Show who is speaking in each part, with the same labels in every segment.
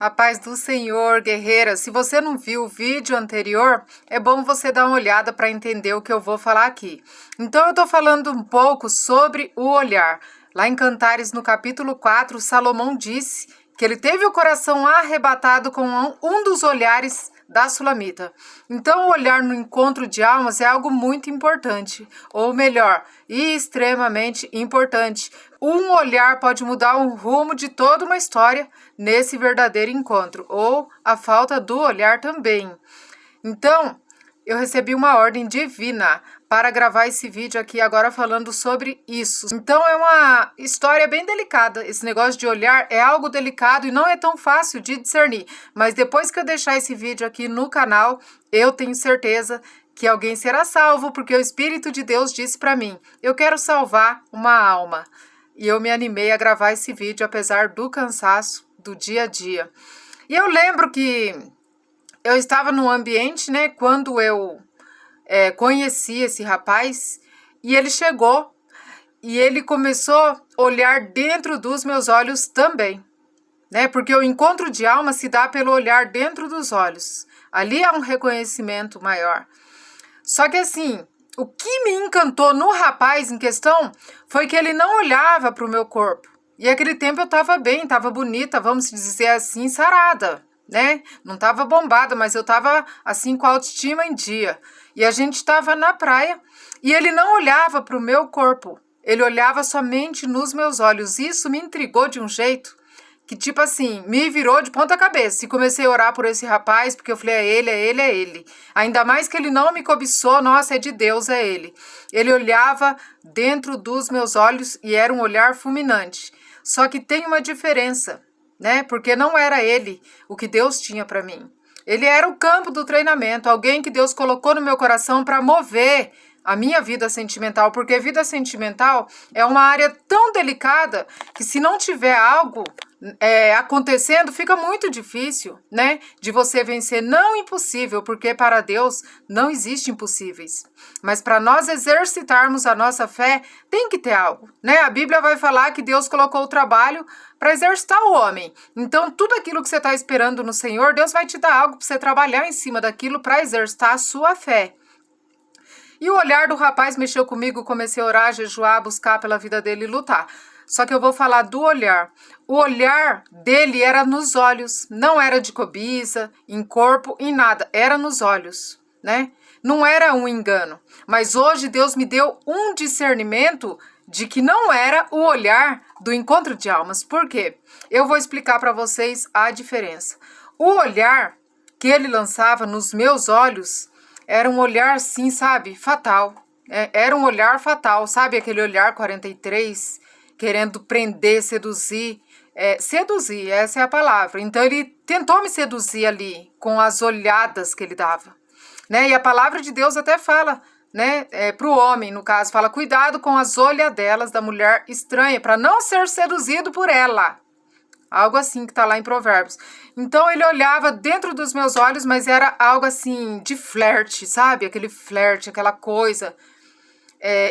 Speaker 1: A paz do Senhor, guerreira. Se você não viu o vídeo anterior, é bom você dar uma olhada para entender o que eu vou falar aqui. Então, eu estou falando um pouco sobre o olhar. Lá em Cantares, no capítulo 4, Salomão disse que ele teve o coração arrebatado com um dos olhares da Sulamita. Então, o olhar no encontro de almas é algo muito importante, ou melhor, extremamente importante. Um olhar pode mudar o rumo de toda uma história nesse verdadeiro encontro, ou a falta do olhar também. Então, eu recebi uma ordem divina para gravar esse vídeo aqui agora falando sobre isso. Então é uma história bem delicada. Esse negócio de olhar é algo delicado e não é tão fácil de discernir. Mas depois que eu deixar esse vídeo aqui no canal, eu tenho certeza que alguém será salvo, porque o Espírito de Deus disse para mim: eu quero salvar uma alma. E eu me animei a gravar esse vídeo apesar do cansaço do dia a dia. E eu lembro que eu estava num ambiente, né, quando eu conheci esse rapaz, e ele chegou e ele começou a olhar dentro dos meus olhos também, né, porque o encontro de alma se dá pelo olhar dentro dos olhos. Ali há um reconhecimento maior. Só que assim, o que me encantou no rapaz em questão foi que ele não olhava para o meu corpo. E naquele tempo eu estava bem, estava bonita, vamos dizer assim, sarada, né? Não estava bombada, mas eu estava assim com a autoestima em dia. E a gente estava na praia e ele não olhava para o meu corpo. Ele olhava somente nos meus olhos. Isso me intrigou de um jeito que, tipo assim, me virou de ponta cabeça. E comecei a orar por esse rapaz, porque eu falei, é ele, é ele, é ele. Ainda mais que ele não me cobiçou, nossa, é de Deus, é ele. Ele olhava dentro dos meus olhos e era um olhar fulminante. Só que tem uma diferença, né? Porque não era ele o que Deus tinha para mim. Ele era o campo do treinamento, alguém que Deus colocou no meu coração para mover a minha vida sentimental, porque vida sentimental é uma área tão delicada que se não tiver algo acontecendo, fica muito difícil, né, de você vencer. Não impossível, porque para Deus não existe impossíveis. Mas para nós exercitarmos a nossa fé, tem que ter algo, né? A Bíblia vai falar que Deus colocou o trabalho para exercitar o homem. Então, tudo aquilo que você está esperando no Senhor, Deus vai te dar algo para você trabalhar em cima daquilo para exercitar a sua fé. E o olhar do rapaz mexeu comigo, comecei a orar, jejuar, buscar pela vida dele e lutar. Só que eu vou falar do olhar. O olhar dele era nos olhos, não era de cobiça, em corpo, em nada, era nos olhos, né? Não era um engano. Mas hoje Deus me deu um discernimento de que não era o olhar do encontro de almas. Por quê? Eu vou explicar para vocês a diferença. O olhar que ele lançava nos meus olhos era um olhar, assim, sabe, fatal. Era um olhar fatal, sabe, aquele olhar 43, querendo prender, seduzir. Seduzir, essa é a palavra. Então, ele tentou me seduzir ali, com as olhadas que ele dava, né? E a palavra de Deus até fala, né, para o homem, no caso, fala, cuidado com as olhadelas da mulher estranha, para não ser seduzido por ela. Algo assim que está lá em Provérbios. Então ele olhava dentro dos meus olhos, mas era algo assim de flerte, sabe? Aquele flerte, aquela coisa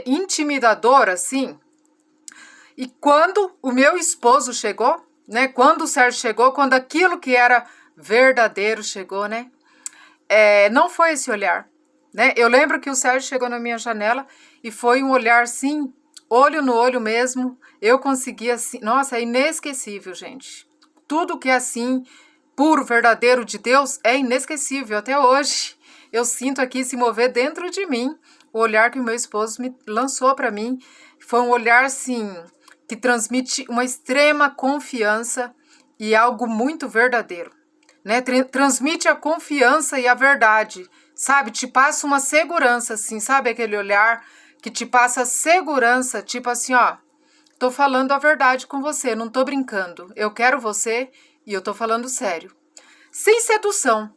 Speaker 1: intimidadora, assim. E quando o meu esposo chegou, né? Quando o Sérgio chegou, quando aquilo que era verdadeiro chegou, né? Não foi esse olhar, né? Eu lembro que o Sérgio chegou na minha janela e foi um olhar assim, olho no olho mesmo. Eu consegui assim, nossa, é inesquecível, gente. Tudo que é assim, puro, verdadeiro de Deus, é inesquecível até hoje. Eu sinto aqui se mover dentro de mim o olhar que o meu esposo me lançou para mim. Foi um olhar assim que transmite uma extrema confiança e algo muito verdadeiro, né? Transmite a confiança e a verdade, sabe? Te passa uma segurança, assim, sabe? Aquele olhar que te passa segurança, tipo assim, ó, tô falando a verdade com você, não tô brincando. Eu quero você e eu tô falando sério. Sem sedução.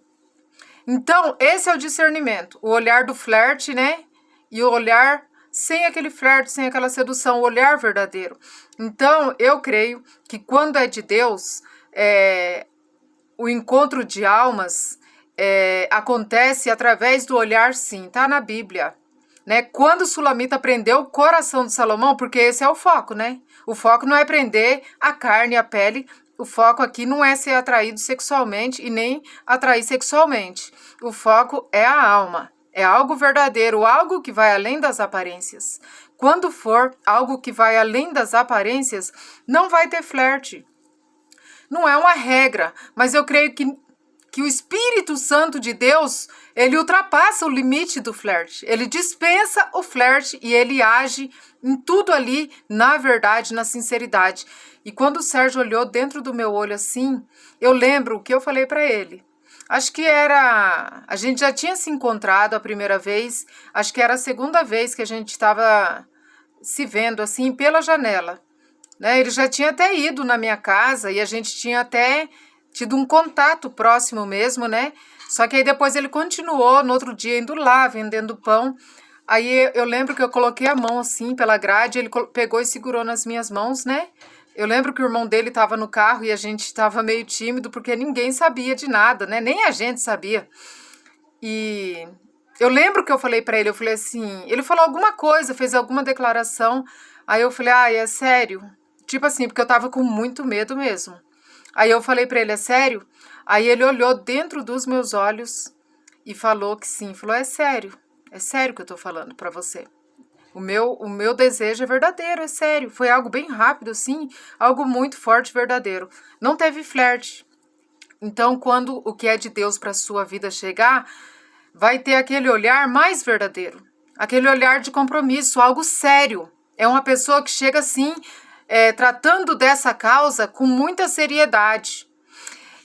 Speaker 1: Então, esse é o discernimento. O olhar do flerte, né? E o olhar sem aquele flerte, sem aquela sedução, o olhar verdadeiro. Então, eu creio que quando é de Deus, o encontro de almas acontece através do olhar, sim, tá na Bíblia, né? Quando Sulamita prendeu o coração de Salomão, porque esse é o foco, né? O foco não é prender a carne e a pele, o foco aqui não é ser atraído sexualmente e nem atrair sexualmente. O foco é a alma. É algo verdadeiro, algo que vai além das aparências. Quando for algo que vai além das aparências, não vai ter flerte. Não é uma regra, mas eu creio que o Espírito Santo de Deus, ele ultrapassa o limite do flerte. Ele dispensa o flerte e ele age em tudo ali, na verdade, na sinceridade. E quando o Sérgio olhou dentro do meu olho assim, eu lembro o que eu falei para ele. Acho que era... A gente já tinha se encontrado a primeira vez, acho que era a segunda vez que a gente estava se vendo assim pela janela. Né? Ele já tinha até ido na minha casa e a gente tinha até tido um contato próximo mesmo, né? Só que aí depois ele continuou no outro dia indo lá, vendendo pão. Aí eu lembro que eu coloquei a mão assim pela grade, ele pegou e segurou nas minhas mãos, né? Eu lembro que o irmão dele estava no carro e a gente estava meio tímido porque ninguém sabia de nada, né? Nem a gente sabia. E eu lembro que eu falei para ele, eu falei assim, ele falou alguma coisa, fez alguma declaração. Aí eu falei, é sério? Tipo assim, porque eu tava com muito medo mesmo. Aí eu falei pra ele, é sério? Aí ele olhou dentro dos meus olhos e falou que sim. Falou, é sério que eu tô falando pra você. O meu desejo é verdadeiro, é sério. Foi algo bem rápido, assim, algo muito forte, verdadeiro. Não teve flerte. Então, quando o que é de Deus pra sua vida chegar, vai ter aquele olhar mais verdadeiro. Aquele olhar de compromisso, algo sério. É uma pessoa que chega assim... tratando dessa causa com muita seriedade.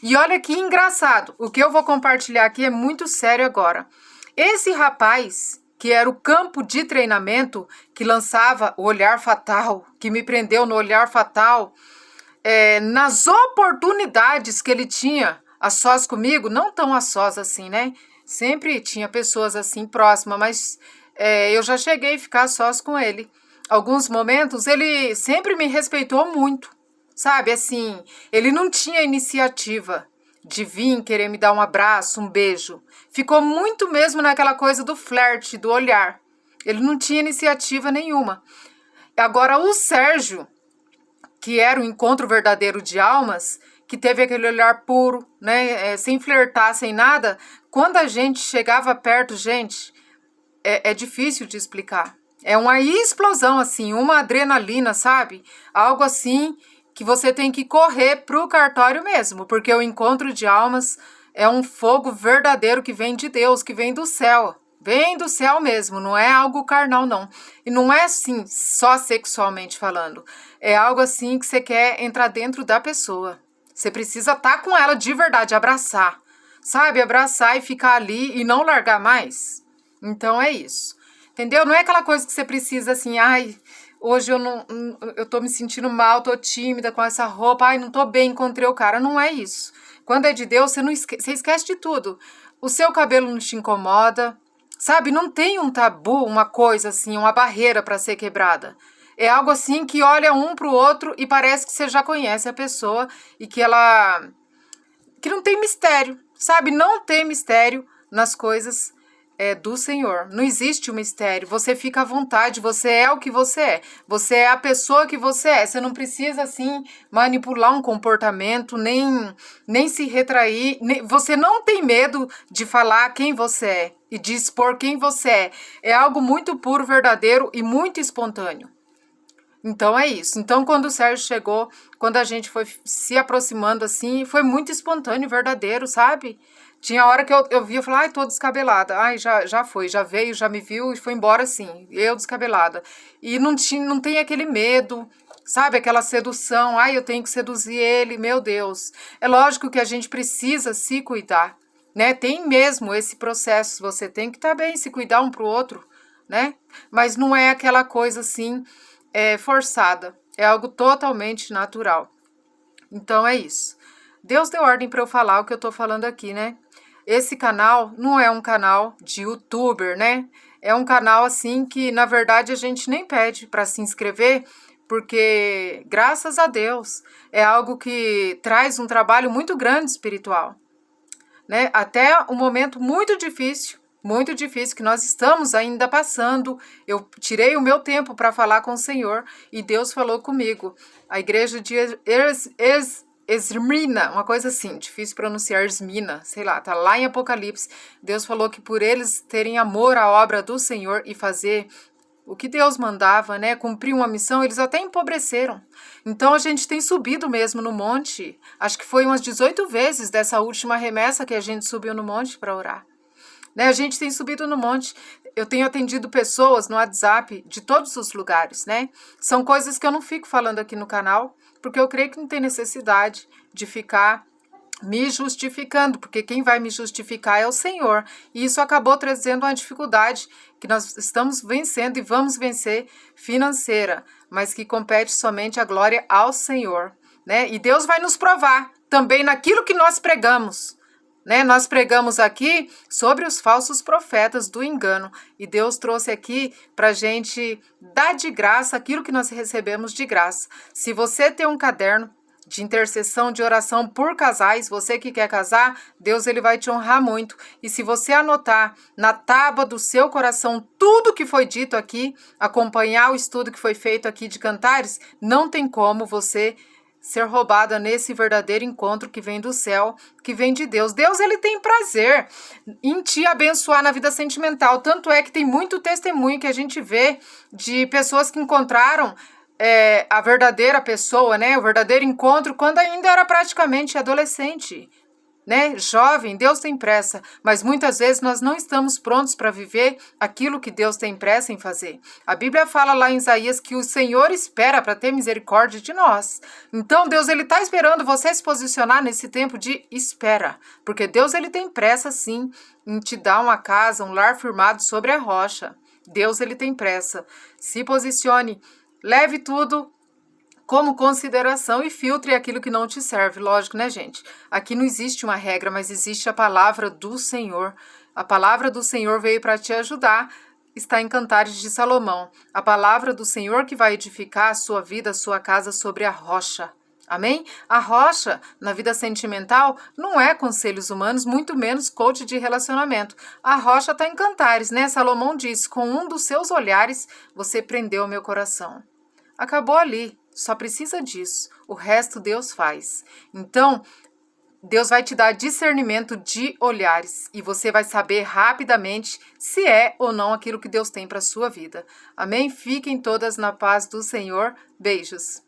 Speaker 1: E olha que engraçado, o que eu vou compartilhar aqui é muito sério agora. Esse rapaz, que era o campo de treinamento, que lançava o olhar fatal, que me prendeu no olhar fatal, nas oportunidades que ele tinha a sós comigo, não tão a sós assim, né? Sempre tinha pessoas assim próximas, mas eu já cheguei a ficar a sós com ele. Alguns momentos, ele sempre me respeitou muito, sabe, assim, ele não tinha iniciativa de vir querer me dar um abraço, um beijo. Ficou muito mesmo naquela coisa do flerte, do olhar. Ele não tinha iniciativa nenhuma. Agora, o Sérgio, que era o encontro verdadeiro de almas, que teve aquele olhar puro, né, sem flertar, sem nada, quando a gente chegava perto, gente, é difícil de explicar. É uma explosão, assim, uma adrenalina, sabe? Algo assim que você tem que correr pro cartório mesmo, porque o encontro de almas é um fogo verdadeiro que vem de Deus, que vem do céu. Vem do céu mesmo, não é algo carnal, não. E não é assim, só sexualmente falando. É algo assim que você quer entrar dentro da pessoa. Você precisa estar com ela de verdade, abraçar. Sabe? Abraçar e ficar ali e não largar mais. Então é isso. Entendeu? Não é aquela coisa que você precisa assim, hoje eu tô me sentindo mal, tô tímida com essa roupa, não tô bem, encontrei o cara. Não é isso. Quando é de Deus, você esquece de tudo. O seu cabelo não te incomoda, sabe? Não tem um tabu, uma coisa assim, uma barreira para ser quebrada. É algo assim que olha um pro outro e parece que você já conhece a pessoa e que não tem mistério, sabe? Não tem mistério nas coisas do Senhor. Não existe um mistério. Você fica à vontade. Você é o que você é. Você é a pessoa que você é. Você não precisa, assim, manipular um comportamento, nem se retrair. Você não tem medo de falar quem você é e de expor quem você é. É algo muito puro, verdadeiro e muito espontâneo. Então é isso. Então quando o Sérgio chegou, quando a gente foi se aproximando assim, foi muito espontâneo, verdadeiro, sabe? Tinha hora que eu via e falava, tô descabelada. Já foi, já veio, já me viu e foi embora assim, eu descabelada. E não tem aquele medo, sabe? Aquela sedução, eu tenho que seduzir ele, meu Deus. É lógico que a gente precisa se cuidar, né? Tem mesmo esse processo, você tem que estar bem, se cuidar um pro outro, né? Mas não é aquela coisa assim, forçada. É algo totalmente natural. Então é isso. Deus deu ordem para eu falar o que eu tô falando aqui, né? Esse canal não é um canal de youtuber, né? É um canal assim que, na verdade, a gente nem pede para se inscrever, porque, graças a Deus, é algo que traz um trabalho muito grande espiritual, né? Até um momento muito difícil que nós estamos ainda passando. Eu tirei o meu tempo para falar com o Senhor e Deus falou comigo. A igreja de Esmirna, uma coisa assim, difícil pronunciar, Esmina, sei lá, tá lá em Apocalipse. Deus falou que por eles terem amor à obra do Senhor e fazer o que Deus mandava, né, cumprir uma missão, eles até empobreceram. Então a gente tem subido mesmo no monte. Acho que foi umas 18 vezes dessa última remessa que a gente subiu no monte para orar. Né, a gente tem subido no monte. Eu tenho atendido pessoas no WhatsApp de todos os lugares, né? São coisas que eu não fico falando aqui no canal, porque eu creio que não tem necessidade de ficar me justificando, porque quem vai me justificar é o Senhor. E isso acabou trazendo uma dificuldade que nós estamos vencendo e vamos vencer financeira, mas que compete somente a glória ao Senhor, né? E Deus vai nos provar também naquilo que nós pregamos. Né? Nós pregamos aqui sobre os falsos profetas do engano e Deus trouxe aqui para a gente dar de graça aquilo que nós recebemos de graça. Se você tem um caderno de intercessão, de oração por casais, você que quer casar, Deus ele vai te honrar muito. E se você anotar na tábua do seu coração tudo que foi dito aqui, acompanhar o estudo que foi feito aqui de Cantares, não tem como você ser roubada nesse verdadeiro encontro que vem do céu, que vem de Deus. Deus, ele tem prazer em te abençoar na vida sentimental. Tanto é que tem muito testemunho que a gente vê de pessoas que encontraram a verdadeira pessoa, né? O verdadeiro encontro quando ainda era praticamente adolescente, né? Jovem. Deus tem pressa, mas muitas vezes nós não estamos prontos para viver aquilo que Deus tem pressa em fazer. A Bíblia fala lá em Isaías que o Senhor espera para ter misericórdia de nós. Então Deus ele está esperando você se posicionar nesse tempo de espera, porque Deus ele tem pressa sim em te dar uma casa, um lar firmado sobre a rocha. Deus ele tem pressa. Se posicione, leve tudo como consideração e filtre aquilo que não te serve. Lógico, né, gente? Aqui não existe uma regra, mas existe a palavra do Senhor. A palavra do Senhor veio para te ajudar. Está em Cantares de Salomão. A palavra do Senhor que vai edificar a sua vida, a sua casa sobre a rocha. Amém? A rocha, na vida sentimental, não é conselhos humanos, muito menos coach de relacionamento. A rocha está em Cantares, né? Salomão diz, com um dos seus olhares, você prendeu o meu coração. Acabou ali. Só precisa disso. O resto Deus faz. Então, Deus vai te dar discernimento de olhares e você vai saber rapidamente se é ou não aquilo que Deus tem para a sua vida. Amém? Fiquem todas na paz do Senhor. Beijos.